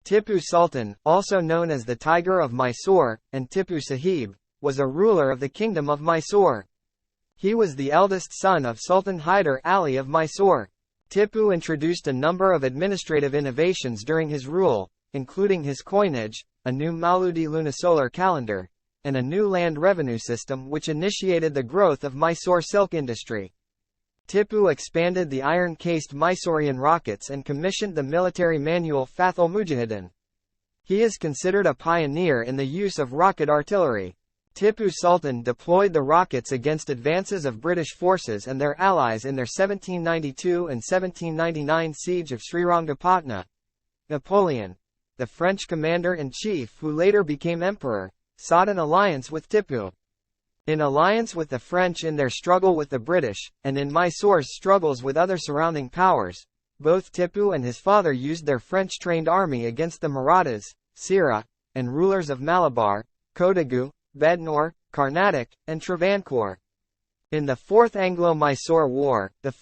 Tipu Sultan, also known as the Tiger of Mysore, and Tipu Sahib, was a ruler of the Kingdom of Mysore. He was the eldest son of Sultan Hyder Ali of Mysore. Tipu introduced a number of administrative innovations during his rule, including his coinage, a new Mauludi lunisolar calendar, and a new land revenue system which initiated the growth of Mysore silk industry. Tipu expanded the iron-cased Mysorean rockets and commissioned the military manual Fathul Mujahidin. He is considered a pioneer in the use of rocket artillery. Tipu Sultan deployed the rockets against advances of British forces and their allies in their 1792 and 1799 Siege of Srirangapatna.Napoleon, the French commander-in-chief who later became emperor, sought an alliance with Tipu. In alliance with the French in their struggle with the British, and in Mysore's struggles with other surrounding powers, both Tipu and his father used their French-trained army against the Marathas, Sira, and rulers of Malabar, Kodagu, Bednore, Carnatic, and Travancore. In the Fourth Anglo-Mysore War, the